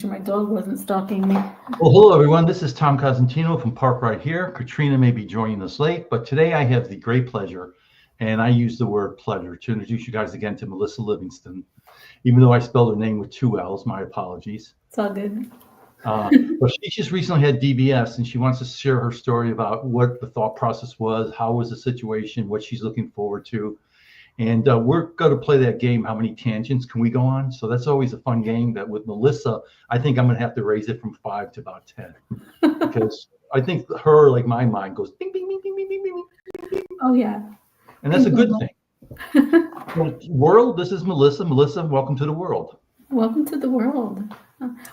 My dog wasn't stalking me. Well, hello, everyone. This is Tom Cosentino from Park Right Here. Katrina may be joining us late, but today I have the great pleasure, and I use the word pleasure, to introduce you guys again to Mellissa Livingston. Even though I spelled her name with two L's, my apologies. It's all good. But she just recently had DBS, and she wants to share her story about what the thought process was, how was the situation, what she's looking forward to. And we're going to play that game, how many tangents can we go on? So that's always a fun game that with Mellissa, I think I'm going to have to raise it from 5 to about 10. Because I think her, like my mind, goes bing, bing, bing, bing, bing, bing, bing, bing. Oh, yeah. And that's a good thing. Well, world, this is Mellissa. Mellissa, welcome to the world. Welcome to the world.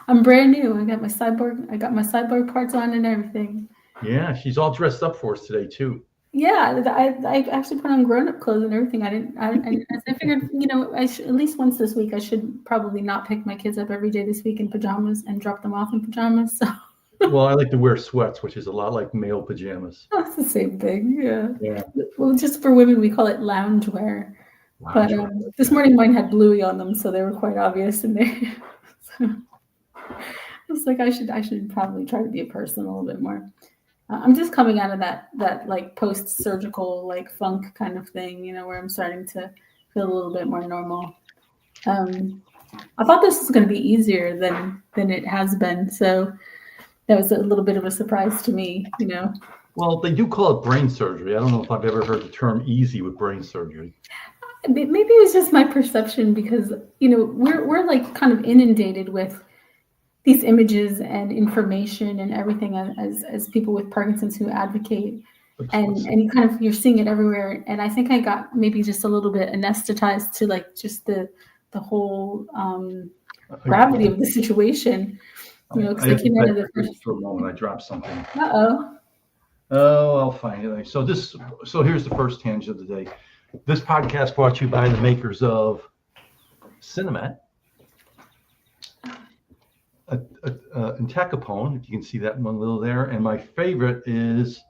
I'm brand new. I got my cyborg parts on and everything. Yeah, she's all dressed up for us today, too. Yeah, I actually put on grown-up clothes and everything. I figured, at least once this week, I should probably not pick my kids up every day this week in pajamas and drop them off in pajamas. So. Well, I like to wear sweats, which is a lot like male pajamas. That's the same thing, Yeah. Well, just for women, we call it loungewear. But this morning mine had Bluey on them, so they were quite obvious in there. So I was like, I should probably try to be a person a little bit more. I'm just coming out of that like post-surgical like funk kind of thing, where I'm starting to feel a little bit more normal. I thought this was going to be easier than it has been, so that was a little bit of a surprise to me, Well, they do call it brain surgery. I don't know if I've ever heard the term easy with brain surgery. Maybe it was just my perception because, we're like kind of inundated with these images and information and everything as people with Parkinson's who advocate, and you're seeing it everywhere. And I think I got maybe just a little bit anesthetized to like just the whole gravity of the situation, because I came out of the first. For a moment, I dropped something. Uh-oh. Oh, I'll find it. So here's the first tangent of the day. This podcast brought to you by the makers of Cinemat. And Entacapone, if you can see that one little there, and my favorite is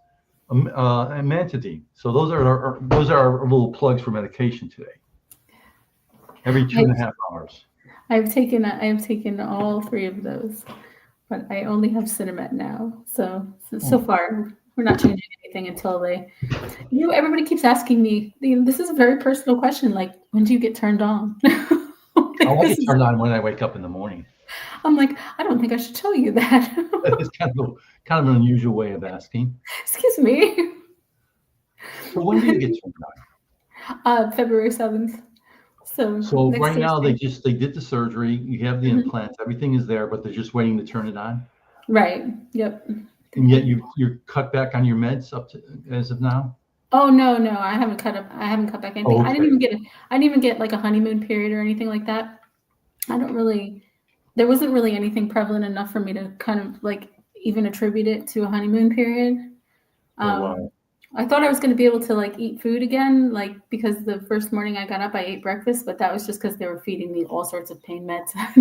Amantadine. So those are our little plugs for medication today. Every 2.5 hours. I have taken all 3 of those, but I only have Cinemat now. So far we're not changing anything until they. Everybody keeps asking me. This is a very personal question. Like, when do you get turned on? I want to get turned on when I wake up in the morning. I'm like, I don't think I should tell you that. It's kind of an unusual way of asking. Excuse me. So when do you get turned on? February 7th. So right now they did the surgery. You have the implants. Everything is there, but they're just waiting to turn it on. Right. Yep. And yet you're cut back on your meds up to as of now. Oh no, I haven't cut back anything. Oh, okay. I didn't even get like a honeymoon period or anything like that. There wasn't really anything prevalent enough for me to kind of like even attribute it to a honeymoon period. Wow. I thought I was going to be able to like eat food again, like because the first morning I got up, I ate breakfast, but that was just because they were feeding me all sorts of pain meds. I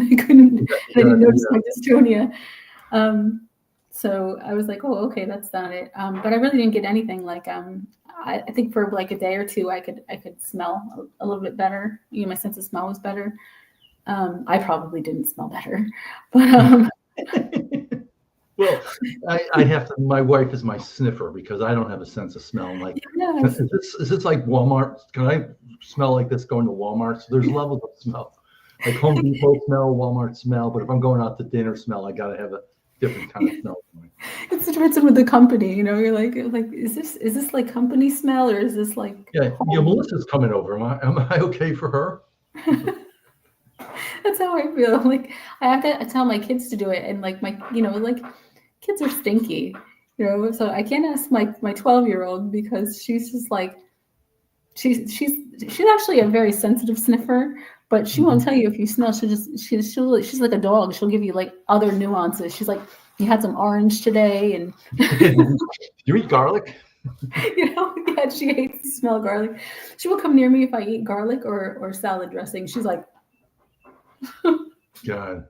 didn't notice my dystonia. So I was like, oh, okay, that's not it. But I really didn't get anything. Like, I think for like a day or two, I could smell a little bit better. My sense of smell was better. I probably didn't smell better, but well, I have to. My wife is my sniffer because I don't have a sense of smell. I'm like, yes. Is this like Walmart? Can I smell like this going to Walmart? So there's levels of smell, like Home Depot smell, Walmart smell. But if I'm going out to dinner smell, I gotta have a different kind of smell. It depends on the company, You're like, is this like company smell or is this like? Yeah, Melissa's coming over. Am I okay for her? That's how I feel. Like I have to tell my kids to do it, and like my, like kids are stinky, So I can't ask my 12-year-old because she's just like, she's actually a very sensitive sniffer, but she won't tell you if you smell. She's like a dog. She'll give you like other nuances. She's like, you had some orange today, and you eat garlic. Yeah, she hates to smell garlic. She will come near me if I eat garlic or salad dressing. She's like, God.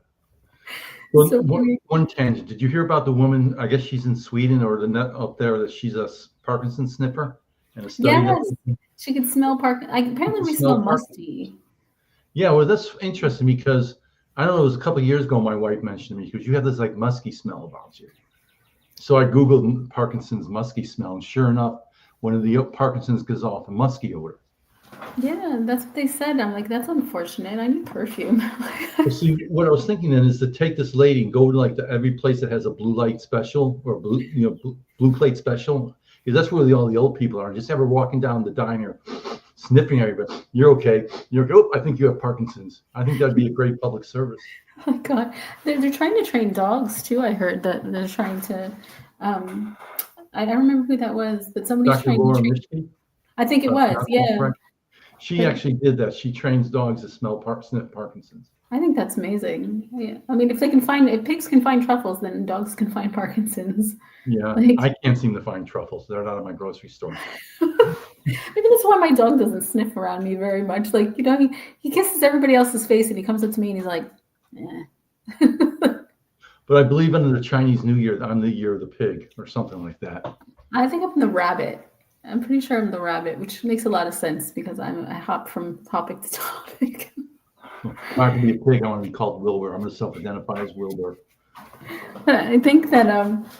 Well, so one tangent. Did you hear about the woman? I guess she's in Sweden or the net up there that she's a Parkinson's sniffer. And a study yes, she can smell Parkinson's. Apparently, we smell musty. Yeah, well, that's interesting because I don't know, it was a couple of years ago, my wife mentioned to me, because you have this like musky smell about you. So I Googled Parkinson's musky smell, and sure enough, one of the Parkinson's gives off a musky odor. Yeah, that's what they said. I'm like, that's unfortunate. I need perfume. Well, see, what I was thinking then is to take this lady and go to like every place that has a blue light special or blue plate special, because that's where all the old people are. Just ever walking down the diner, sniffing everybody. You're okay. You're okay. Oh, I think you have Parkinson's. I think that'd be a great public service. Oh my God, they're trying to train dogs too. I heard that they're trying to. I don't remember who that was, but somebody's Dr. trying to Laura train. Mischke, I think it was, yeah. she But actually did that. She trains dogs to sniff Parkinson's. I think that's amazing. Yeah. I mean, if pigs can find truffles, then dogs can find Parkinson's. Yeah, Like, I can't seem to find truffles. They're not at my grocery store. maybe that's why my dog doesn't sniff around me very much. Like, he kisses everybody else's face and he comes up to me and he's like, eh. But I believe under the Chinese New Year, I'm the year of the pig or something like that. I think I'm the rabbit. I'm pretty sure I'm the rabbit, which makes a lot of sense because I hop from topic to topic. If I can be a pig, I want to be called Wilbur. I'm going to self-identify as Wilbur. I think that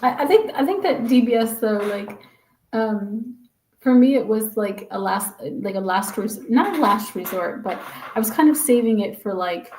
I think that DBS though, like for me it was like a last resort, not a last resort, but I was kind of saving it for like,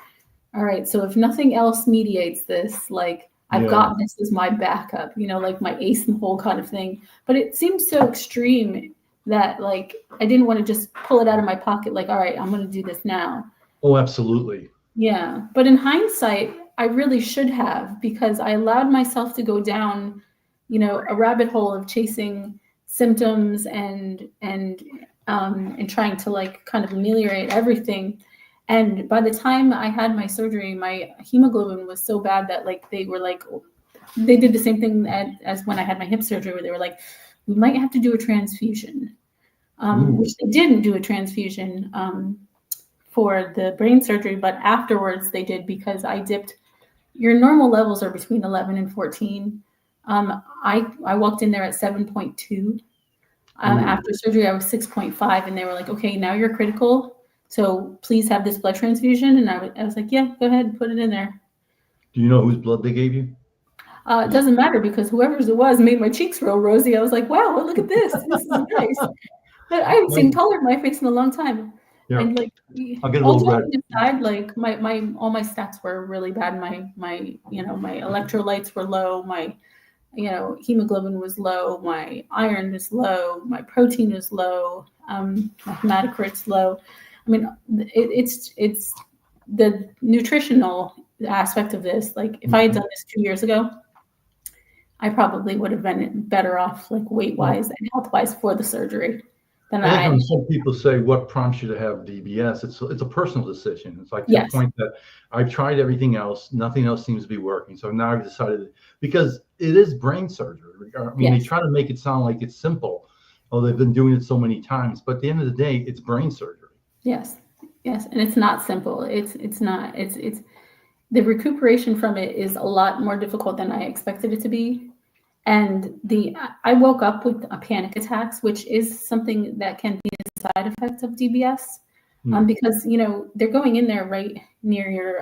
all right, so if nothing else mediates this, like I've got this as my backup, like my ace in the hole kind of thing. But it seemed so extreme that like I didn't want to just pull it out of my pocket, like, all right, I'm going to do this now. Oh, absolutely. Yeah. But in hindsight, I really should have, because I allowed myself to go down, a rabbit hole of chasing symptoms and trying to like kind of ameliorate everything. And by the time I had my surgery, my hemoglobin was so bad that like they did the same thing as when I had my hip surgery, where they were like, we might have to do a transfusion, which they didn't do a transfusion for the brain surgery, but afterwards they did, because I dipped. Your normal levels are between 11 and 14. I walked in there at 7.2. After surgery, I was 6.5, and they were like, okay, now you're critical. So please have this blood transfusion. And I was like, yeah, go ahead, put it in there. Do you know whose blood they gave you? It doesn't matter, because whoever's it was made my cheeks real rosy. I was like, wow, well, look at this. This is nice. But I haven't seen color in my face in a long time. Yeah. And like, I'll get a little red. Aside, like all my stats were really bad. My electrolytes were low. My hemoglobin was low. My iron was low. My protein was low. My hematocrit's low. I mean, it's the nutritional aspect of this. Like, if I had done this 2 years ago, I probably would have been better off, like weight-wise and health-wise, for the surgery than I think when some people say, what prompts you to have DBS, it's a personal decision. It's like to the point that I've tried everything else, nothing else seems to be working. So now I've decided, because it is brain surgery. I mean, they try to make it sound like it's simple. Oh, they've been doing it so many times, but at the end of the day, it's brain surgery. Yes, and it's not simple. It's not. It's the recuperation from it is a lot more difficult than I expected it to be. And I woke up with panic attacks, which is something that can be a side effect of DBS, because they're going in there right near your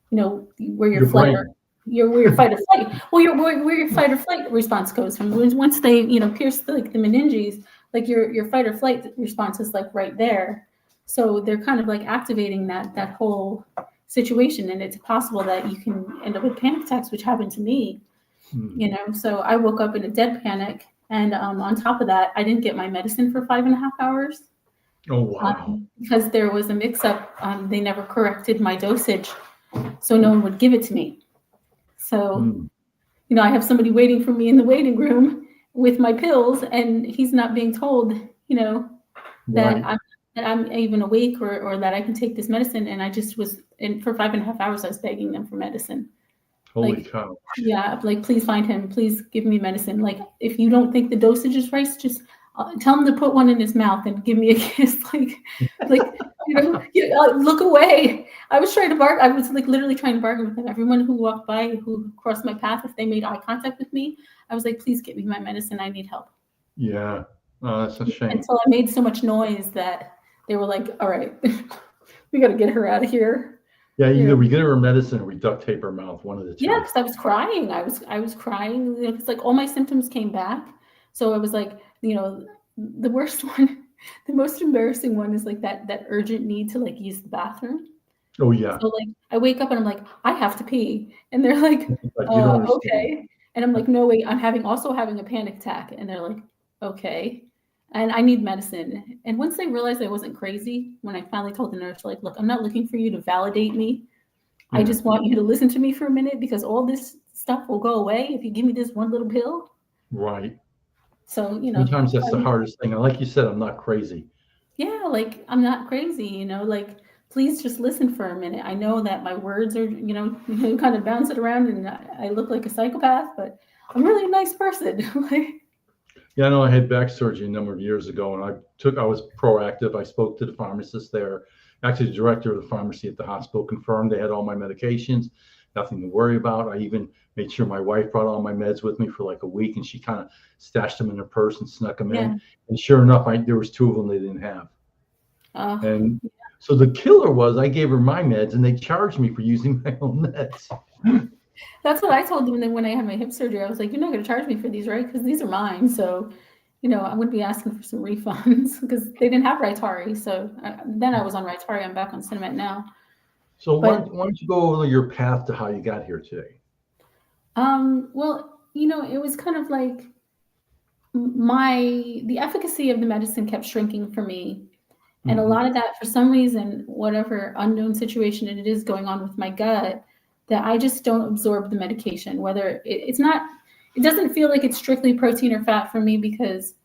where your flight or where your fight or flight. Well, where your fight or flight response goes from. Once they pierce the meninges, like your fight or flight response is like right there. So they're kind of like activating that whole situation, and it's possible that you can end up with panic attacks, which happened to me. So I woke up in a dead panic, and on top of that, I didn't get my medicine for 5.5 hours. Oh wow! Because there was a mix-up. They never corrected my dosage, so no one would give it to me. So, I have somebody waiting for me in the waiting room with my pills, and he's not being told, that I'm even awake or that I can take this medicine. And I just was for 5.5 hours, I was begging them for medicine. Holy cow. Yeah, like, please find him. Please give me medicine. Like, if you don't think the dosage is right, just tell him to put one in his mouth and give me a kiss. Look away. I was trying to bargain. I was like literally trying to bargain with them. Everyone who walked by, who crossed my path, if they made eye contact with me, I was like, please get me my medicine. I need help. Yeah, that's a shame. Until I made so much noise that they were like, all right, we got to get her out of here. Yeah, You know, either we get her medicine or we duct tape her mouth, one of the yeah, two. because I was crying. I was crying. It's like all my symptoms came back. So I was like, the worst one, the most embarrassing one is like that urgent need to like use the bathroom. Oh yeah, So like I wake up and I'm like, I have to pee. And they're like, like you don't understand. okay. And I'm like, no, wait, also having a panic attack. And they're like, okay. And I need medicine. And once they realized I wasn't crazy, when I finally told the nurse, like, look, I'm not looking for you to validate me. I Yeah, just want you to listen to me for a minute because all this stuff will go away if you give me this one little pill. right. So, Sometimes that's the hardest thing. And like you said, I'm not crazy. yeah, like I'm not crazy, like please just listen for a minute. I know that my words are, kind of bounce it around and I look like a psychopath, but I'm really a nice person. Like, Yeah, I know I had back surgery a number of years ago, and I was proactive. I spoke to the pharmacist there. Actually, the director of the pharmacy at the hospital confirmed they had all my medications, nothing to worry about. I even made sure my wife brought all my meds with me for like a week, and she kind of stashed them in her purse and snuck them yeah. in. And sure enough, there was two of them they didn't have. Uh, And so the killer was I gave her my meds, and they charged me for using my own meds. that's what I told them. Then when I had my hip surgery, I was like, you're not going to charge me for these, right? Because these are mine. So, I would be asking for some refunds because they didn't have Rytari. So then I was on Rytari. I'm back on Cinemet now. So But why don't you go over your path to how you got here today? well, it was kind of like the efficacy of the medicine kept shrinking for me. And a Mm-hmm. lot of that, for some reason, whatever unknown situation it is going on with my gut, that I just don't absorb the medication. Whether it's not, it doesn't feel like it's strictly protein or fat for me because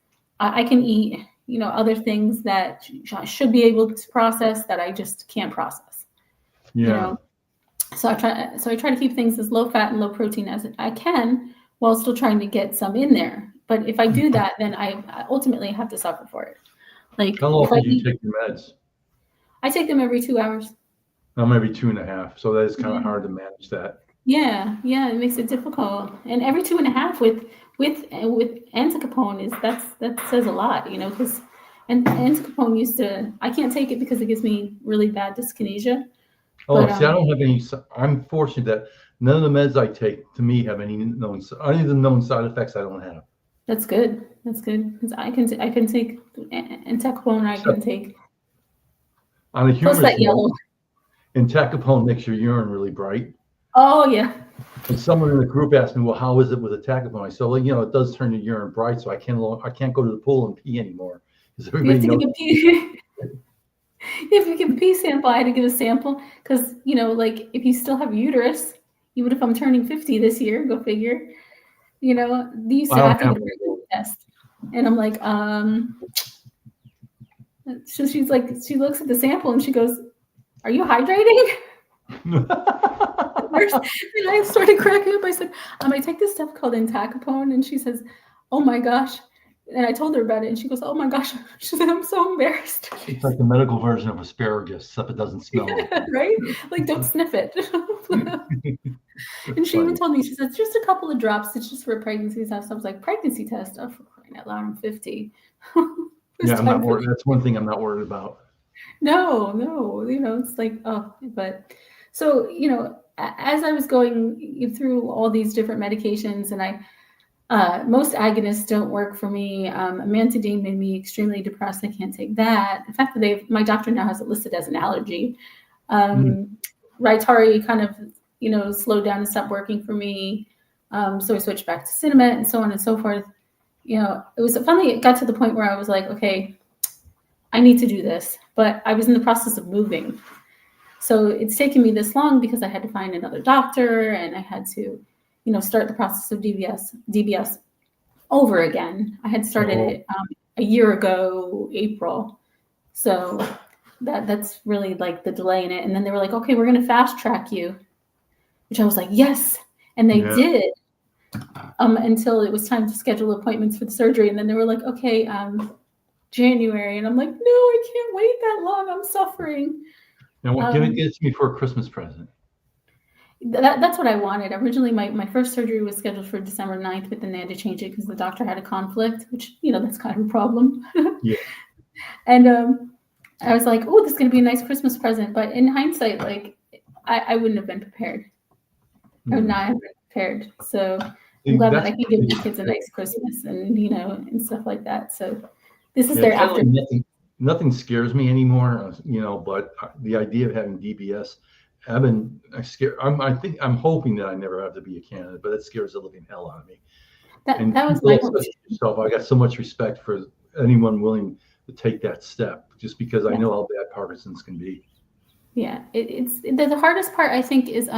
I can eat, other things that I should be able to process that I just can't process. Yeah. So I try to keep things as low fat and low protein as I can while still trying to get some in there. But if I do that, then I ultimately have to suffer for it. Like How if I often do you eat, take your meds? I take them every 2 hours. Maybe 2.5. So that is kind of Yeah. hard to manage that. Yeah, it makes it difficult. And every 2.5 with entacapone that says a lot, because and entacapone I can't take it because it gives me really bad dyskinesia. Oh, But see, I don't have any. I'm fortunate that none of the meds I take to me have any of the known side effects I don't have. that's good. That's good because I can take entacapone. I can Except take on a plus humorous that note, yellow. entacapone makes your urine really bright. Oh yeah, And someone in the group asked me, "Well, how is it with entacapone?" I said, "Well, it does turn your urine bright, so I can't go to the pool and pee anymore because you have everybody to give knows." a pee. You have to give a pee sample. I had to give a sample because like if you still have uterus, even if I'm turning 50 this year, go figure. They used I to have don't to have get a pregnancy test. And I'm like, so she's like, she looks at the sample and she goes, are you hydrating? one. And I started cracking up. I said, I take this stuff called entacapone. And she says, oh my gosh. And I told her about it. And she goes, oh my gosh. She said, I'm so embarrassed. It's like the medical version of asparagus, except it doesn't smell like it. Right? Like, don't sniff it. And That's she even funny. told me, she said, just a couple of drops. It's just for a pregnancy test. I was like, pregnancy test? Oh, for crying out loud, I'm 50. Yeah, It's I'm not time for worried. That's one thing I'm not worried about. no, it's like, oh, but so, as I was going through all these different medications and most agonists don't work for me. Amantadine made me extremely depressed. I can't take that. The fact that my doctor now has it listed as an allergy. Mm. Rytari kind of, slowed down and stopped working for me. So I switched back to Cinemet and so on and so forth. It got to the point where I was like, okay, I need to do this. But I was in the process of moving. So it's taken me this long because I had to find another doctor and I had to, start the process of DBS over again. I had started Oh, it a year ago, April. So that's really like the delay in it. And then they were like, okay, we're going to fast track you, which I was like, yes. And they yeah. did until it was time to schedule appointments for the surgery. And then they were like, okay, January. And I'm like, no, I can't wait that long. I'm suffering. Now, give it to me for a Christmas present. That's what I wanted. Originally, my first surgery was scheduled for December 9th, but then they had to change it because the doctor had a conflict, which, that's kind of a problem. Yeah. And I was like, oh, this is going to be a nice Christmas present. But in hindsight, like, I wouldn't have been prepared. I would not have been prepared. So I'm See, glad that that's I can give my kids a nice Christmas and, and stuff like that. So this is yeah, their after. nothing scares me anymore, but the idea of having DBS, I'm scared. I'm hoping that I never have to be a candidate, but that scares the living hell out of me. And That was people my such hope. as yourself, I got so much respect for anyone willing to take that step, just because I know how bad Parkinson's can be. Yeah, it's the hardest part, I think, is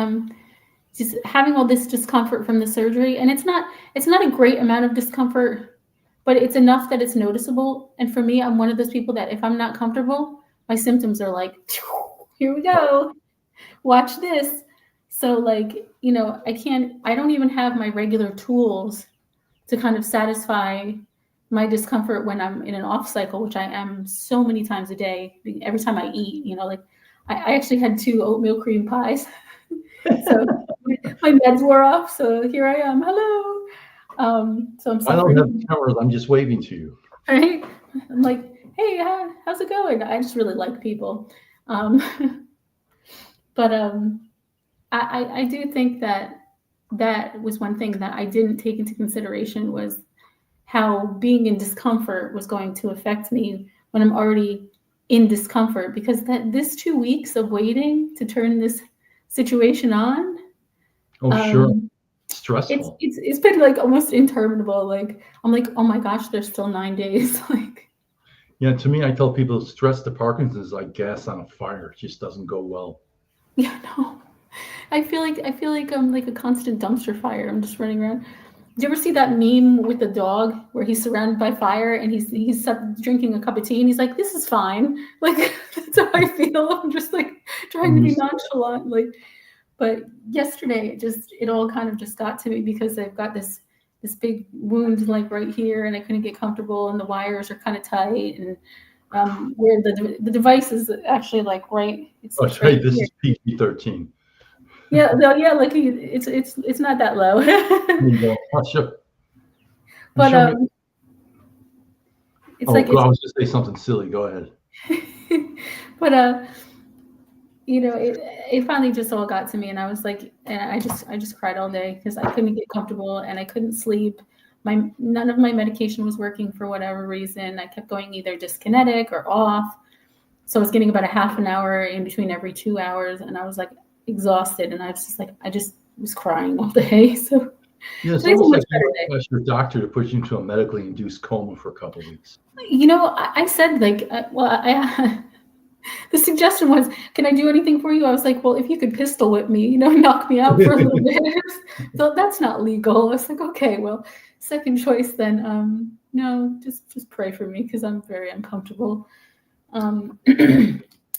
just having all this discomfort from the surgery, and it's not a great amount of discomfort, but it's enough that it's noticeable. And for me, I'm one of those people that if I'm not comfortable, my symptoms are like, here we go, watch this. So like, I don't even have my regular tools to kind of satisfy my discomfort when I'm in an off cycle, which I am so many times a day. Every time I eat, like I actually had 2 oatmeal cream pies. So my meds wore off. So here I am. Hello. So I'm suffering. I don't have cameras. I'm just waving to you. Right? I'm like, hey, how's it going? I just really like people. But I do think that was one thing that I didn't take into consideration, was how being in discomfort was going to affect me when I'm already in discomfort, because this 2 weeks of waiting to turn this situation on. Oh, sure. Stressful. It's been like almost interminable. Like I'm like, oh my gosh, there's still 9 days. Like, yeah, to me, I tell people stress to Parkinson's is like gas on a fire. It just doesn't go well. yeah, no. I feel like I'm like a constant dumpster fire. I'm just running around. Do you ever see that meme with the dog where he's surrounded by fire and he's drinking a cup of tea and he's like, this is fine. Like that's how I feel. I'm just like trying to be nonchalant. Like, but yesterday it all kind of just got to me, because I've got this big wound like right here, and I couldn't get comfortable, and the wires are kind of tight, and where the device is actually like right. It's right. Right This here. is PG-13. Yeah, like it's not that low. Sure. But it's like I was just say something silly. Go ahead. But it finally just all got to me, and I was like, and I just cried all day because I couldn't get comfortable and I couldn't sleep. None of my medication was working for whatever reason. I kept going either dyskinetic or off. So I was getting about a half an hour in between every 2 hours, and I was like exhausted, and I just was crying all day. So yeah, it's almost like you ask your doctor to put you into a medically induced coma for a couple of weeks. I said like, the suggestion was, can I do anything for you? I was like, well, if you could pistol whip me, knock me out for a little bit. So that's not legal. I was like, okay, well, second choice then, no, just pray for me, because I'm very uncomfortable.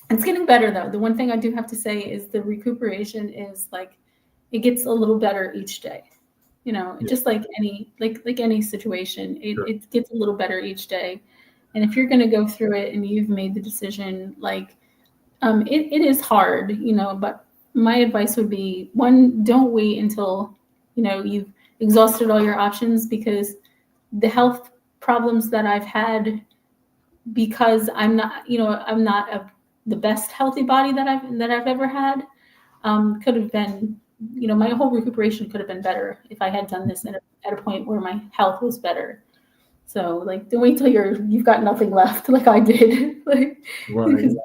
It's getting better though. The one thing I do have to say is the recuperation is like, it gets a little better each day. Just like any situation, it gets a little better each day. And if you're going to go through it and you've made the decision, like, it is hard, but my advice would be, one, don't wait until, you've exhausted all your options, because the health problems that I've had, because I'm not the best healthy body that I've ever had, could have been, my whole recuperation could have been better if I had done this at a point where my health was better. So like, don't wait till you've got nothing left, like I did. Like, right. Because,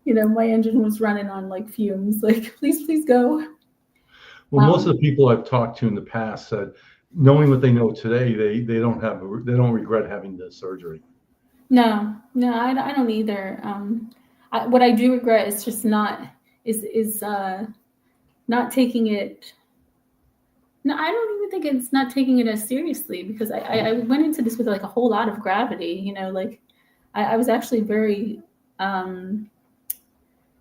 my engine was running on like fumes. Like, please go. Well, most of the people I've talked to in the past said, knowing what they know today, they don't regret having the surgery. No, I don't either. What I do regret is just not taking it. No, I don't even think it's not taking it as seriously, because I went into this with like a whole lot of gravity. Like I was actually very kind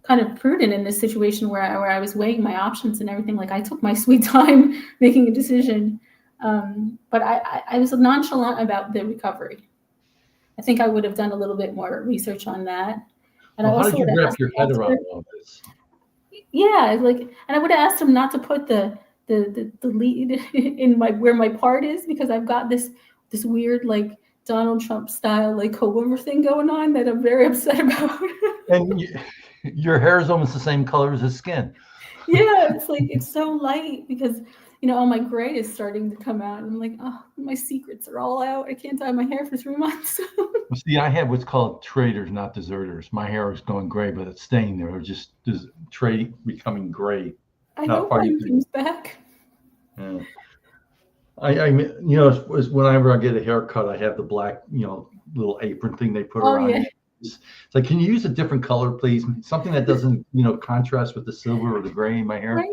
of prudent in this situation where I was weighing my options and everything. Like I took my sweet time making a decision, but I was nonchalant about the recovery. I think I would have done a little bit more research on that. And how did you wrap your head around all this? Yeah, like, and I would have asked him not to put the lead in where my part is, because I've got this weird like Donald Trump style like comb over thing going on that I'm very upset about. And your hair is almost the same color as his skin. Yeah, it's like it's so light because all my gray is starting to come out, and I'm like, oh, my secrets are all out. I can't dye my hair for 3 months. See, I have what's called traders, not deserters. My hair is going gray, but it's staying there. It's just trade becoming gray. I How hope far do you mine think? comes back. Yeah. Whenever I get a haircut, I have the black, little apron thing they put Oh around yeah, you. It's like, can you use a different color, please? Something that doesn't, contrast with the silver or the gray in my hair. right.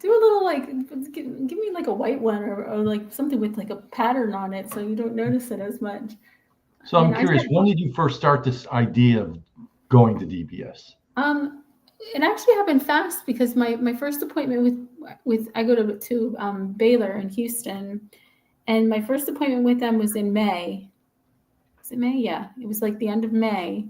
Do a little like give me like a white one or like something with like a pattern on it so you don't notice it as much. So And I'm I curious, said, when did you first start this idea of going to DBS? it actually happened fast because my first appointment with I go to Baylor in Houston, and my first appointment with them was in May. Was it May? Yeah, it was like the end of May.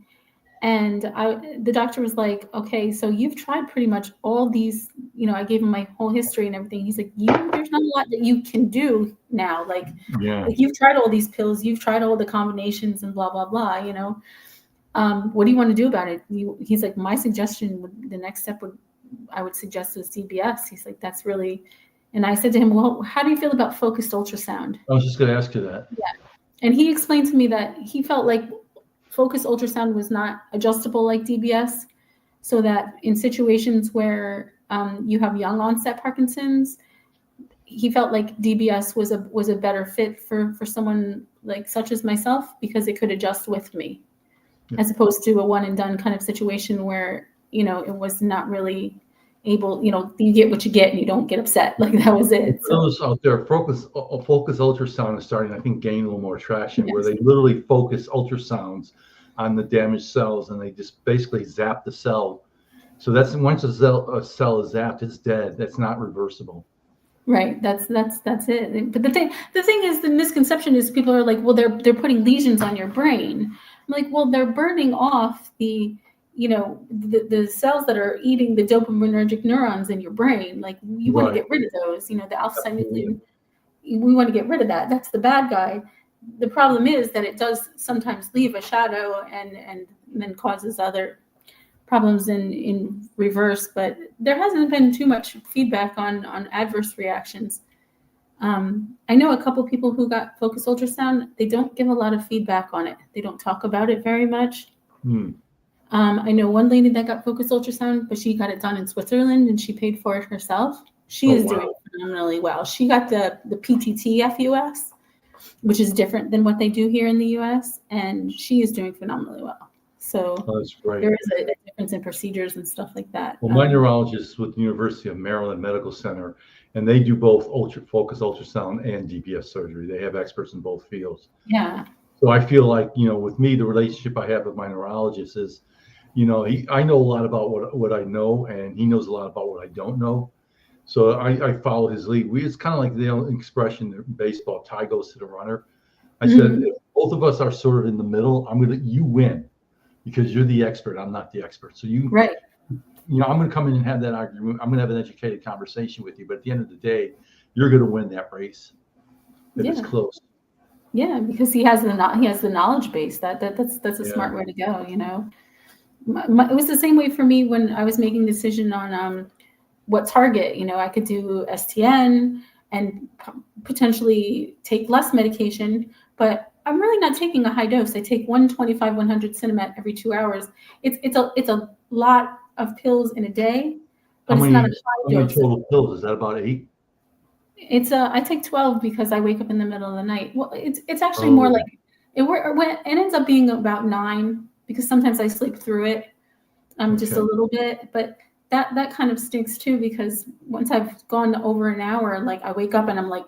And the doctor was like, okay, so you've tried pretty much all these, I gave him my whole history and everything. He's like, there's not a lot that you can do now. Like Yeah. you've tried all these pills, you've tried all the combinations and blah, blah, blah, what do you want to do about it? He's like, my suggestion the next step I would suggest is DBS. He's like, that's really, and I said to him, well, how do you feel about focused ultrasound? I was just going to ask you that. Yeah. And he explained to me that he felt like focused ultrasound was not adjustable like DBS, so that in situations where you have young onset Parkinson's, he felt like DBS was a better fit for someone like such as myself because it could adjust with me, as opposed to a one and done kind of situation where it was not really able. You get what you get and you don't get upset. Like that was it. So. Those out there, focus ultrasound is starting, I think, gain a little more traction, Yes. where they literally focus ultrasounds on the damaged cells and they just basically zap the cell. So that's once a cell is zapped, it's dead. That's not reversible. Right. That's it. But the thing is, the misconception is people are like, well, they're putting lesions on your brain. I'm like, well, they're burning off the cells that are eating the dopaminergic neurons in your brain. Like you want to get rid of those. The alpha-synuclein. We want to get rid of that. That's the bad guy. The problem is that it does sometimes leave a shadow and then causes other problems in reverse, but there hasn't been too much feedback on adverse reactions. I know a couple people who got focused ultrasound. They don't give a lot of feedback on it. They don't talk about it very much. I know one lady that got focused ultrasound, but she got it done in Switzerland and she paid for it herself. She is doing phenomenally well. She got the PTT FUS, which is different than what they do here in the US, and she is doing phenomenally well. So that's great. There is a difference in procedures and stuff like that. Well, my neurologist with the University of Maryland Medical Center, and they do both focused ultrasound and DBS surgery. They have experts in both fields. Yeah. So I feel like, with me, the relationship I have with my neurologist is, I know a lot about what I know, and he knows a lot about what I don't know. So I follow his lead. It's kind of like the expression in baseball, tie goes to the runner. I said, if both of us are sort of in the middle, you win because you're the expert. I'm not the expert. So right. I'm going to come in and have that argument. I'm going to have an educated conversation with you. But at the end of the day, you're going to win that race if it's close. Yeah, because he has the knowledge base. That's a smart way to go. It was the same way for me when I was making a decision on what target. I could do STN and potentially take less medication, but I'm really not taking a high dose. I take 125, 100 Cinemet every 2 hours. It's a lot of pills in a day, but it's not a high dose. How many total pills? Is that about 8? I take 12 because I wake up in the middle of the night. Well, it's actually more like it ends up being about 9 because sometimes I sleep through it, just a little bit. But that kind of stinks too because once I've gone over an hour, like I wake up and I'm like,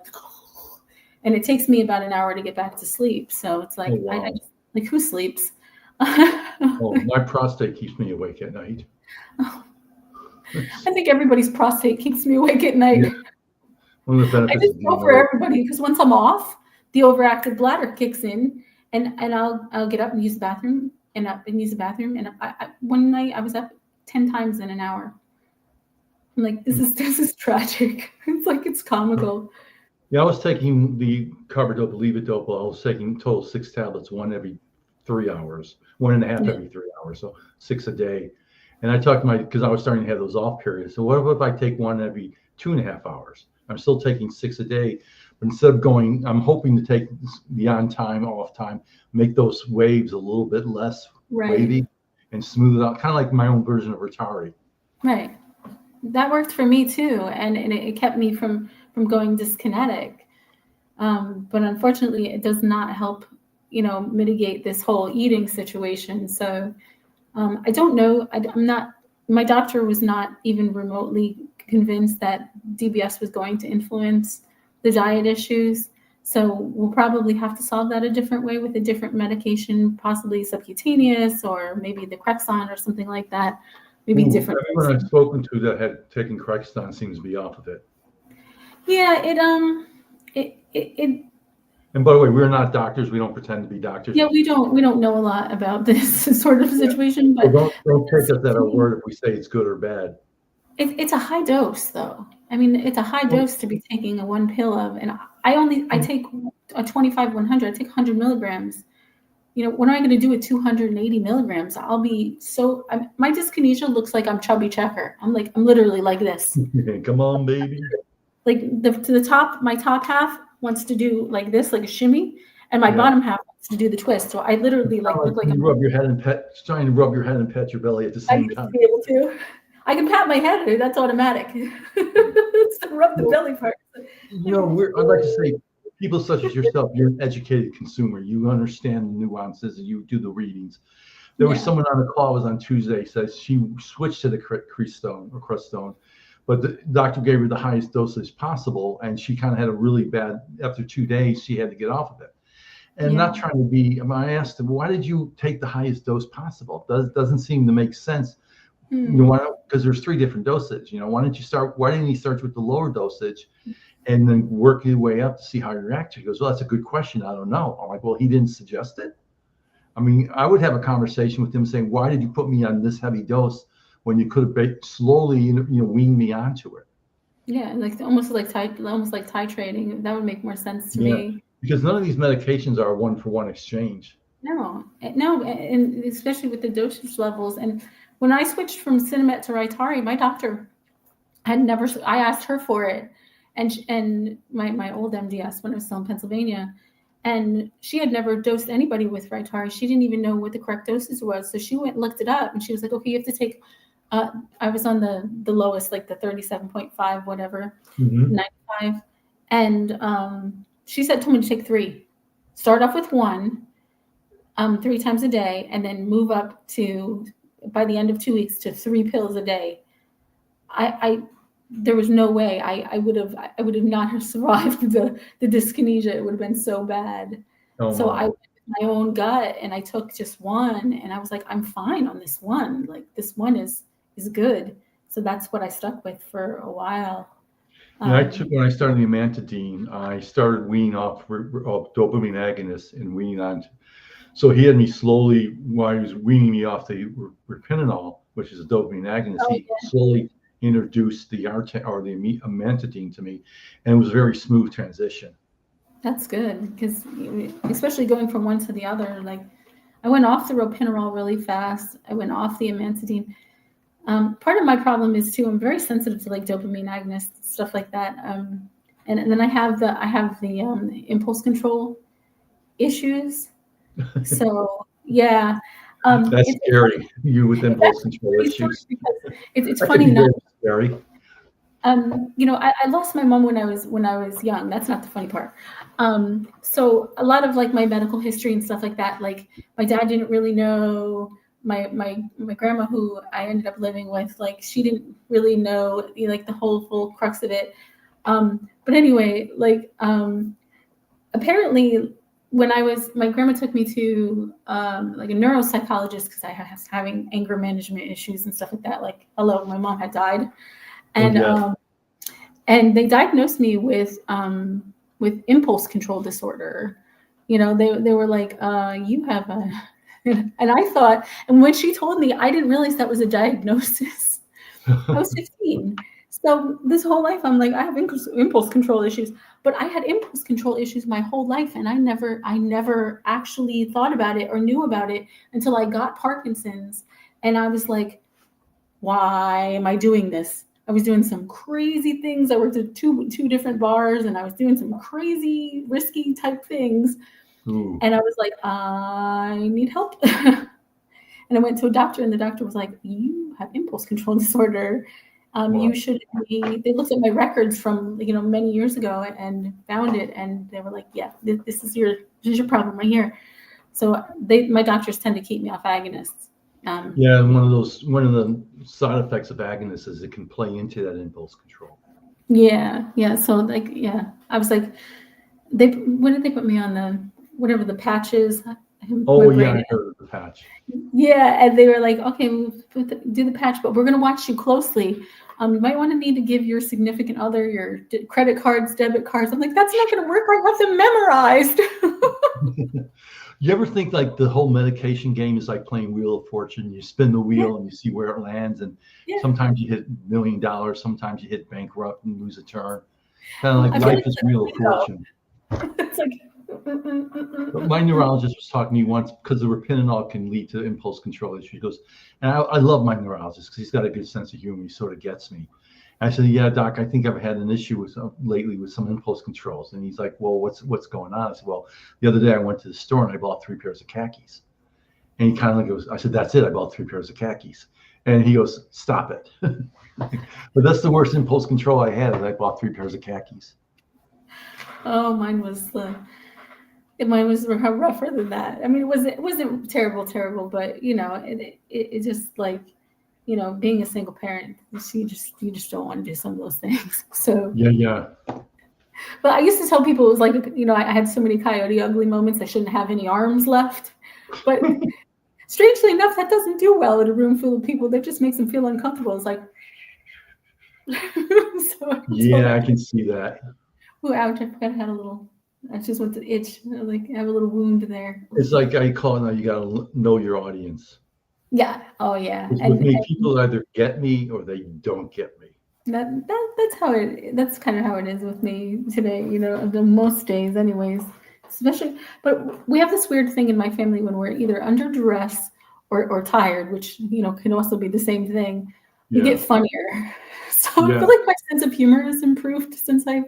and it takes me about an hour to get back to sleep. So it's like, I like who sleeps? My prostate keeps me awake at night. I think everybody's prostate keeps me awake at night. Yeah. One of the benefits I just go for everybody because once I'm off, the overactive bladder kicks in, and I'll get up and use the bathroom and use the bathroom. And one night I was up 10 times in an hour. I'm like, this is tragic. It's like it's comical. Yeah, I was taking the carbidopa, levodopa. I was taking total 6 tablets, one every 3 hours, 1.5 every 3 hours, so 6 a day. And I talked to because I was starting to have those off periods. So what if I take one every 2.5 hours? I'm still taking 6 a day, but instead of going, I'm hoping to take the on time, off time, make those waves a little bit less wavy and smooth it out, kind of like my own version of Rotary. Right. That worked for me too, and it kept me from going dyskinetic. But unfortunately, it does not help, mitigate this whole eating situation. So I don't know. I'm not. My doctor was not even remotely convinced that DBS was going to influence the diet issues. So we'll probably have to solve that a different way with a different medication, possibly subcutaneous or maybe the Crexon or something like that. Maybe different. Everyone I've spoken to that had taken Crexon seems to be off of it. Yeah, And by the way, we're not doctors. We don't pretend to be doctors. Yeah, we don't know a lot about this sort of situation, but don't take us at our word if we say it's good or bad. It's a high dose, though. I mean, it's a high dose to be taking a one pill of, and I take a 25/100. I take 100 milligrams. What am I going to do with 280 milligrams? I'll be my dyskinesia looks like I'm chubby checker. I'm literally like this. Come on, baby. Like to the top, my top half wants to do like this, like a shimmy, and my bottom half wants to do the twist. So I literally look like I'm rub your head and trying to rub your head and pet your belly at the same time. Be able to. I can pat my head. That's automatic. It's to rub the belly part. I'd like to say, people such as yourself, you're an educated consumer. You understand the nuances and you do the readings. There was someone on the call, was on Tuesday, says she switched to the Crestone, but the doctor gave her the highest dosage possible, and she kind of had a really bad, after 2 days, she had to get off of it. And not trying to be, I asked him, why did you take the highest dose possible? Doesn't seem to make sense. Because there's 3 different dosage. Why didn't you start with the lower dosage and then work your way up to see how you react to it? He goes, well, that's a good question. I don't know. I'm like, well, he didn't suggest it. I mean, I would have a conversation with him saying, why did you put me on this heavy dose when you could have slowly, weaned me onto it? Yeah, almost like titrating. That would make more sense to me. Because none of these medications are a 1-for-1 exchange. No, and especially with the dosage levels. And when I switched from Cinemet to Rytary, my doctor had never. I asked her for it, and my old MDS when I was still in Pennsylvania, and she had never dosed anybody with Rytary. She didn't even know what the correct dosage was, so she went and looked it up, and she was like, "Okay, you have to take." I was on the lowest, like the 37.5, whatever, 95, and she told me to take 3. Start off with 1, 3 times a day, and then move up to, by the end of 2 weeks, to 3 pills a day. There was no way I would have not have survived the dyskinesia. It would have been so bad. So I went with my own gut, and I took just 1, and I was like, I'm fine on this one. Like, this one is good. So that's what I stuck with for a while. When I started the amantadine, I started weaning off dopamine agonists and weaning on. So he had me slowly, while he was weaning me off the ropinol, which is a dopamine agonist, he slowly introduced the amantadine to me, and it was a very smooth transition. That's good, because especially going from one to the other, like I went off the ropinol really fast. I went off the amantadine. Part of my problem is too, I'm very sensitive to like dopamine agonists, stuff like that. And then I have the impulse control issues. So yeah. That's scary. You with impulse control issues. It's funny enough. Scary. I lost my mom when I was young. That's not the funny part. So a lot of like my medical history and stuff like that, like my dad didn't really know. My grandma, who I ended up living with, like she didn't really know like the whole full crux of it. But anyway, like apparently when my grandma took me to like a neuropsychologist because I was having anger management issues and stuff like that. Like, hello, my mom had died, and they diagnosed me with impulse control disorder. They were like, you have a. And I thought, and when she told me, I didn't realize that was a diagnosis. I was 15. So this whole life, I'm like, I have impulse control issues, but I had impulse control issues my whole life. And I never actually thought about it or knew about it until I got Parkinson's. And I was like, why am I doing this? I was doing some crazy things. I worked at two different bars, and I was doing some crazy, risky type things. Ooh. And I was like, I need help. And I went to a doctor, and the doctor was like, you have impulse control disorder. You should be, they looked at my records from, many years ago and found it. And they were like, yeah, this is your problem right here. So my doctors tend to keep me off agonists. Yeah, one of the side effects of agonists is it can play into that impulse control. Yeah. So I was like, when did they put me on the patches? Oh yeah, I heard of the patch. Yeah, and they were like, okay, we'll do the patch, but we're going to watch you closely. You might want to need to give your significant other your credit cards, debit cards. I'm like, that's not going to work. I have them memorized. You ever think like the whole medication game is like playing Wheel of Fortune? You spin the wheel and you see where it lands, and sometimes you hit $1 million, sometimes you hit bankrupt and lose a turn. Kind of like life is Wheel of Fortune. It's like. But my neurologist was talking to me once because the ropinol can lead to impulse control issues. He goes, and I love my neurologist because he's got a good sense of humor. He sort of gets me. And I said, yeah, doc, I think I've had an issue lately with some impulse controls. And he's like, well, what's going on? I said, well, the other day I went to the store and I bought 3 pairs of khakis. And he kind of goes, I said, that's it. I bought 3 pairs of khakis. And he goes, stop it. But that's the worst impulse control I had, is I bought 3 pairs of khakis. Oh, mine was rougher than that. I mean, it wasn't terrible, but it just like, being a single parent, you just don't want to do some of those things. So yeah. But I used to tell people, it was like, I had so many Coyote Ugly moments, I shouldn't have any arms left. But strangely enough, that doesn't do well in a room full of people. That just makes them feel uncomfortable. It's like, I can see that. Oh, ouch! I forgot I had a little. I just went to itch. Like I have a little wound there. It's like I call it now. You got to know your audience. Yeah. Oh, yeah. And with me, people either get me or they don't get me. That's kind of how it is with me today. The most days, anyways. Especially, but we have this weird thing in my family when we're either under duress or tired, which can also be the same thing. We get funnier. So I feel like my sense of humor has improved since I've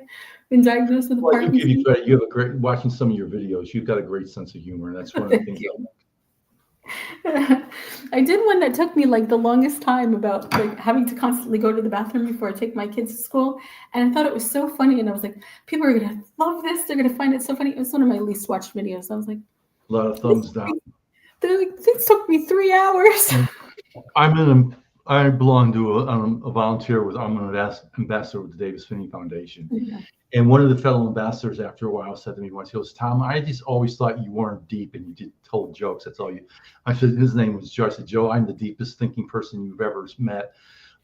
been diagnosed with Parkinson's. I give you credit. You have a great, watching some of your videos, you've got a great sense of humor, and that's one of the things I did one that took me like the longest time, about like having to constantly go to the bathroom before I take my kids to school. And I thought it was so funny. And I was like, people are going to love this. They're going to find it so funny. It was one of my least watched videos. I was like, a lot of thumbs down. They're like, this took me 3 hours. I belong to a volunteer I'm an ambassador with the Davis Finney Foundation. Yeah. And one of the fellow ambassadors after a while said to me once, he goes, Tom, I just always thought you weren't deep and you told jokes. That's all you. I said, his name was Joe. I said, Joe, I'm the deepest thinking person you've ever met,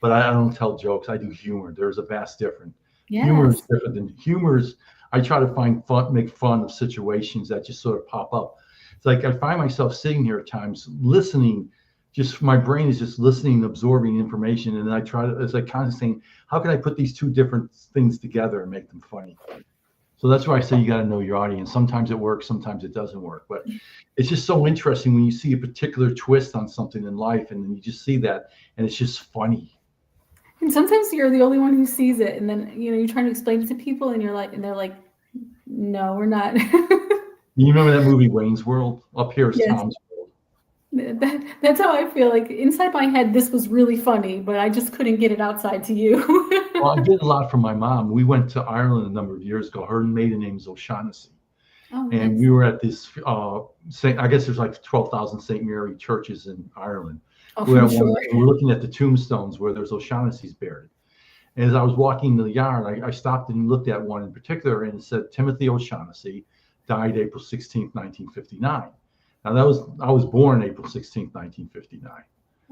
but I don't tell jokes. I do humor. There's a vast difference. Yes. Humor is different than humor's. I try to make fun of situations that just sort of pop up. It's like I find myself sitting here at times listening. Just my brain is just listening and absorbing information, and I try to, it's like constantly saying, how can I put these two different things together and make them funny? So that's why I say you got to know your audience. Sometimes it works, sometimes it doesn't work, but it's just so interesting when you see a particular twist on something in life, and then you just see that, and it's just funny. And sometimes you're the only one who sees it, and then you're trying to explain it to people, and they're like, no, we're not. You remember that movie Wayne's World? Up here is yes. Tom's. That's how I feel. Like inside my head, this was really funny, but I just couldn't get it outside to you. Well, I did a lot from my mom. We went to Ireland a number of years ago. Her maiden name is O'Shaughnessy. Oh, and nice. We were at this, I guess there's like 12,000 St. Mary churches in Ireland. Oh, we're looking at the tombstones where there's O'Shaughnessy's buried. And as I was walking in the yard, I stopped and looked at one in particular, and it said Timothy O'Shaughnessy died April 16th, 1959. Now I was born April 16th, 1959.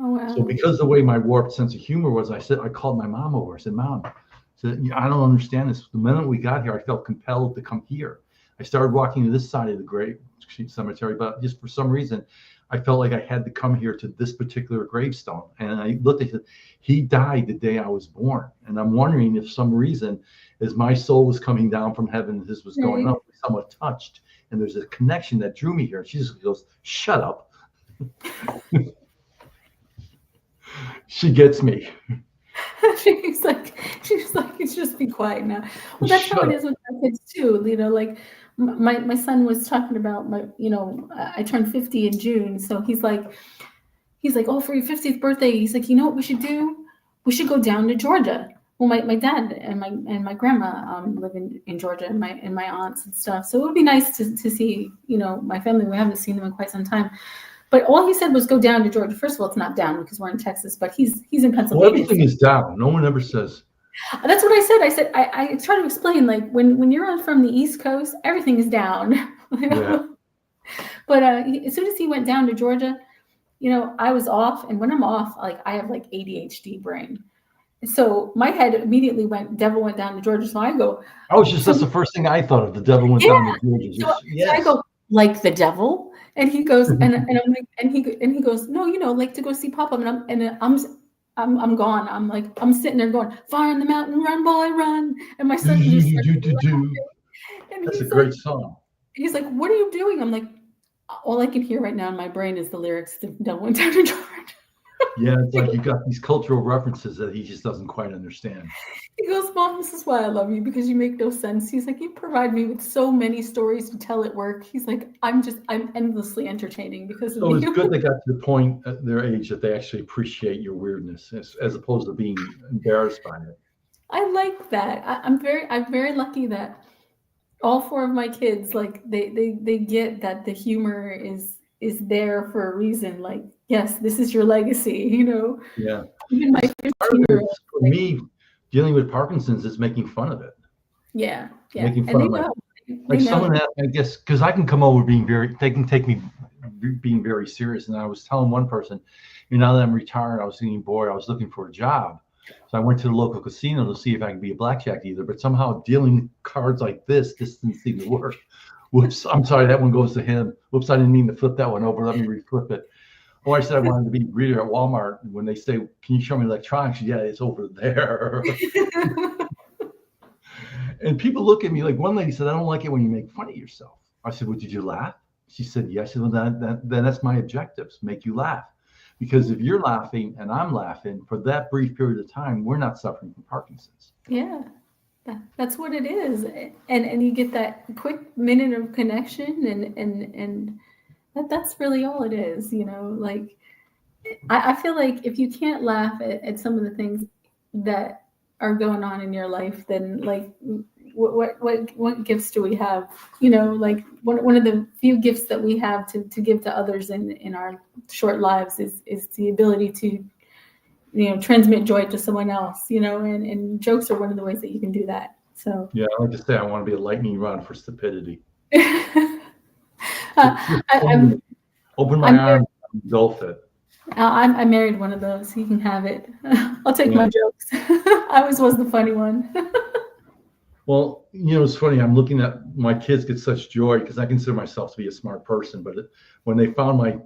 Oh, wow. So because the way my warped sense of humor was, I called my mom over. I said, Mom, I don't understand this. The minute we got here, I felt compelled to come here. I started walking to this side of the grave cemetery, but just for some reason, I felt like I had to come here to this particular gravestone. And I looked at it, he died the day I was born. And I'm wondering if some reason, as my soul was coming down from heaven, this was going up, somewhat touched. And there's a connection that drew me here. She just goes, shut up. She gets me. she's like, it's just be quiet now. Well, that's how Shut it up. is with my kids too. You know, like my son was talking about I turned 50 in June, so he's like, oh, for your 50th birthday, he's like, you know what we should do? We should go down to Georgia. Well, my dad and my grandma live in Georgia, and my aunts and stuff. So it would be nice to see, my family. We haven't seen them in quite some time. But all he said was go down to Georgia. First of all, it's not down because we're in Texas, but he's in Well, Pennsylvania. everything is down. No one ever says. That's what I said. I try to explain, like when you're on from the East Coast, everything is down. Yeah. But as soon as he went down to Georgia, I was off, and when I'm off, like I have like ADHD brain. So my head immediately devil went down to Georgia. So I go, That's the first thing I thought of. The devil went down to Georgia. so I go, like the devil, and he goes, and I'm like, and he goes, no, like to go see Papa, and I'm gone. I'm like, I'm sitting there going, fire in the mountain, run, boy, run, and my son just and That's a great song. He's like, what are you doing? I'm like, all I can hear right now in my brain is the lyrics to "Devil Went Down to Georgia." Yeah, it's like you got these cultural references that he just doesn't quite understand. He goes, Mom, this is why I love you, because you make no sense. He's like, you provide me with so many stories to tell at work. He's like, I'm endlessly entertaining because of So it's you. good they got to the point at their age that they actually appreciate your weirdness as opposed to being embarrassed by it. I like that. I'm very lucky that all four of my kids, like they get that the humor is there for a reason. Like, yes, this is your legacy, Yeah. Even my 15-year-old. For me, dealing with Parkinson's is making fun of it. Yeah. Making fun of like someone that, I guess, because I can come over they can take me being very serious. And I was telling one person, now that I'm retired, I was thinking, boy, I was looking for a job. So I went to the local casino to see if I could be a blackjack dealer. But somehow dealing cards like this didn't seem to work. Whoops, I'm sorry, that one goes to him. Whoops, I didn't mean to flip that one over. Let me reflip it. Oh, I said I wanted to be a greeter at Walmart. When they say, can you show me electronics? Yeah, it's over there. And people look at me like, one lady said, I don't like it when you make fun of yourself. I said, well, did you laugh? She said, yes. I said, well, then that's my objectives, make you laugh. Because if you're laughing and I'm laughing for that brief period of time, we're not suffering from Parkinson's. Yeah, that's what it is. And you get that quick minute of connection, and that's really all it is, like I feel like if you can't laugh at some of the things that are going on in your life, then like what gifts do we have? Like one of the few gifts that we have to give to others in our short lives is the ability to transmit joy to someone else, and jokes are one of the ways that you can do that. So yeah, I like to say I want to be a lightning rod for stupidity. Open my arms, engulf it. I married one of those. He can have it. I'll take my jokes. I always was the funny one. Well, it's funny. I'm looking at my kids get such joy because I consider myself to be a smart person. But when they found my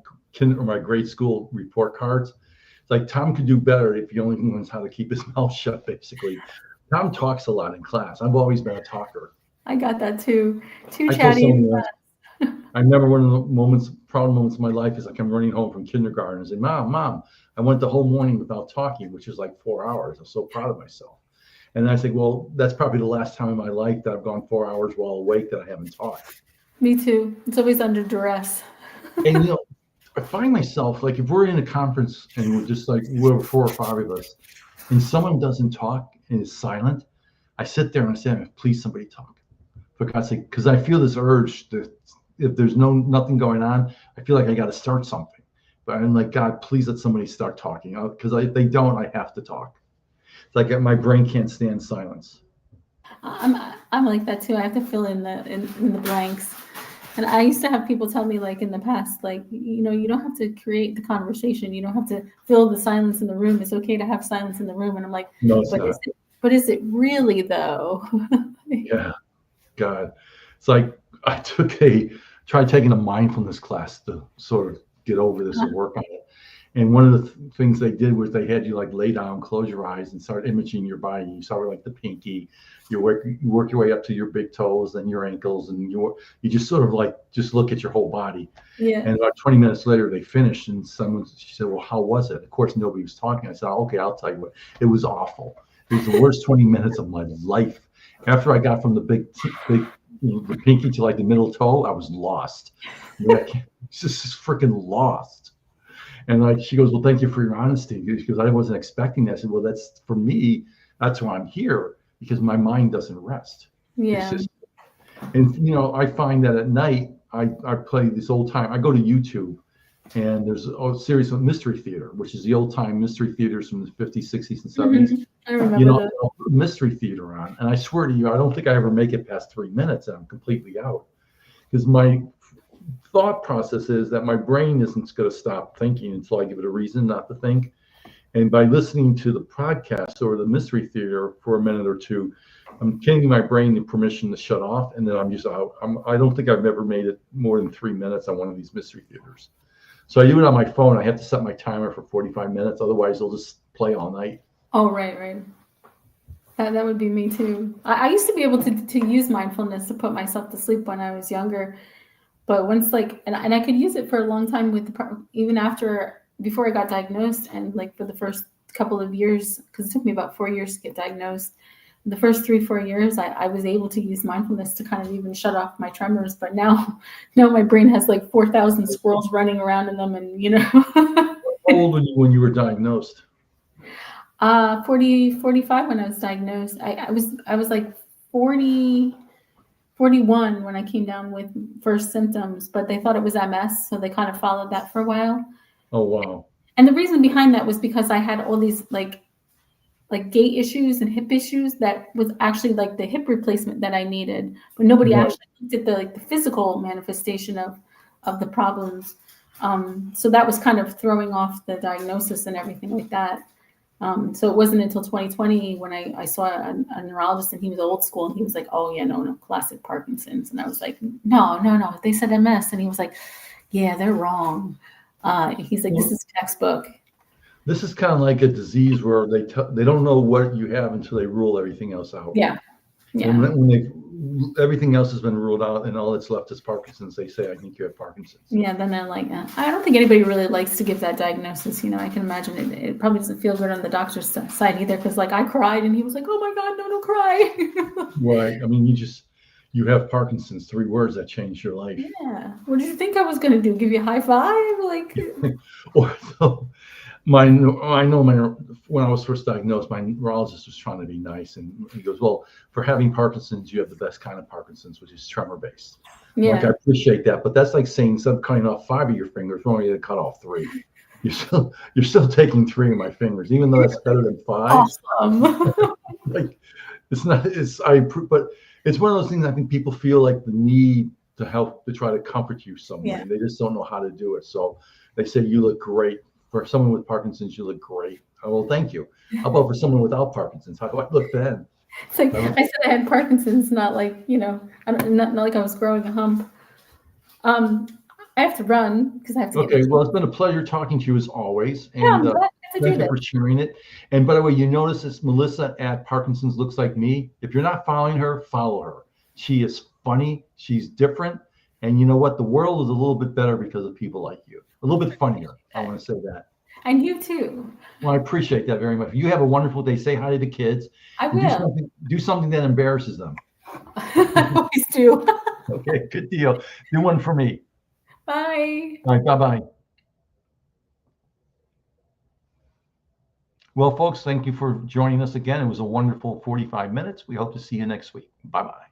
grade school report cards, it's like Tom could do better if he only knows how to keep his mouth shut, basically. Tom talks a lot in class. I've always been a talker. I got that too. Too chatty in class. I remember one of the proud moments of my life is like I'm running home from kindergarten and say, Mom, I went the whole morning without talking, which is like 4 hours. I'm so proud of myself. And I think, well, that's probably the last time in my life that I've gone 4 hours while awake that I haven't talked. Me too. It's always under duress. And, I find myself, like if we're in a conference and we're just like, we're 4 or 5 of us, and someone doesn't talk and is silent, I sit there and I say, please, somebody talk. For God's sake, because I feel this urge that if there's nothing going on, I feel like I got to start something. But I'm like, God, please let somebody start talking. Because if they don't, I have to talk. It's like my brain can't stand silence. I'm like that too. I have to fill in the blanks. And I used to have people tell me, like in the past, like, you don't have to create the conversation. You don't have to fill the silence in the room. It's okay to have silence in the room. And I'm like, no, it's not. But is it really though? Yeah, God. It's like I tried taking a mindfulness class to sort of get over this and work on it. And one of the things they did was they had you like lay down, close your eyes, and start imaging your body. You saw like the pinky, you work your way up to your big toes, then your ankles, and you just sort of like just look at your whole body. Yeah. And about 20 minutes later, they finished, and she said, "Well, how was it?" Of course, nobody was talking. I said, "Okay, I'll tell you what. It was awful. It was the worst 20 minutes of my life. After I got from the the pinky to like the middle toe, I was lost. Just freaking lost." And like she goes, "Well, thank you for your honesty." Because I wasn't expecting that. I said, "Well, that's for me. That's why I'm here, because my mind doesn't rest." Yeah. And I find that at night I play this old time. I go to YouTube, and there's a series of mystery theater, which is the old time mystery theaters from the 50s, 60s, and 70s. I remember that. I'll put mystery theater on, and I swear to you, I don't think I ever make it past 3 minutes, and I'm completely out, because my thought process is that my brain isn't going to stop thinking until I give it a reason not to think. And by listening to the podcast or the mystery theater for a minute or two, I'm giving my brain the permission to shut off, and then I'm just out. I don't think I've ever made it more than 3 minutes on one of these mystery theaters. So I do it on my phone. I have to set my timer for 45 minutes. Otherwise, it'll just play all night. Oh, right. That would be me too. I used to be able to use mindfulness to put myself to sleep when I was younger. But once and I could use it for a long time even before I got diagnosed, and like for the first couple of years, because it took me about 4 years to get diagnosed. The first 3-4 years, I was able to use mindfulness to kind of even shut off my tremors. But now my brain has like 4,000 squirrels running around in them, and How old were you when you were diagnosed? 45 when I was diagnosed. I was like 41 when I came down with first symptoms, but they thought it was MS, so they kind of followed that for a while. Oh, wow. And the reason behind that was because I had all these like gait issues and hip issues that was actually like the hip replacement that I needed, but nobody actually looked at the physical manifestation of the problems. So that was kind of throwing off the diagnosis and everything like that. So it wasn't until 2020 when I saw a neurologist, and he was old school, and he was like, "Oh yeah, no, classic Parkinson's." And I was like, no, they said MS. And he was like, "Yeah, they're wrong." He's like, "This is textbook." This is kind of like a disease where they don't know what you have until they rule everything else out. Yeah. And when everything else has been ruled out and all that's left is Parkinson's, they say, "I think you have Parkinson's." Yeah, then they're like, I don't think anybody really likes to give that diagnosis. I can imagine it probably doesn't feel good on the doctor's side either, because like I cried, and he was like, "Oh my God, no, don't cry." Right. I mean, you have Parkinson's, 3 words that changed your life. Yeah. What did you think I was going to do? Give you a high five? Like, I know when I was first diagnosed, my neurologist was trying to be nice, and he goes, "Well, for having Parkinson's, you have the best kind of Parkinson's, which is tremor based." yeah. Like, I appreciate that, but that's like saying instead cutting off 5 of your fingers, we're only going to cut off 3. You're still taking 3 of my fingers, even though that's better than 5. Awesome. Like, but it's one of those things I think people feel like the need to help, to try to comfort you some way. Yeah. They just don't know how to do it. So they say, "You look great. For someone with Parkinson's, you look great." Oh, well, thank you. How about for someone without Parkinson's? How do I look then? It's like I said, I had Parkinson's, not like, not like I was growing a hump. I have to run because I have to. Okay, well, it's been a pleasure talking to you as always. Yeah, And I'm glad to do thank you this. for sharing it. And by the way, you notice it's Mellissa at Parkinson's Looks Like Me. If you're not following her, follow her. She is funny. She's different. And you know what? The world is a little bit better because of people like you. A little bit funnier. I want to say that. And you too. Well, I appreciate that very much. You have a wonderful day. Say hi to the kids. I will. Do something that embarrasses them. I always do. Okay, good deal. Do one for me. Bye. All right, bye-bye. Well, folks, thank you for joining us again. It was a wonderful 45 minutes. We hope to see you next week. Bye-bye.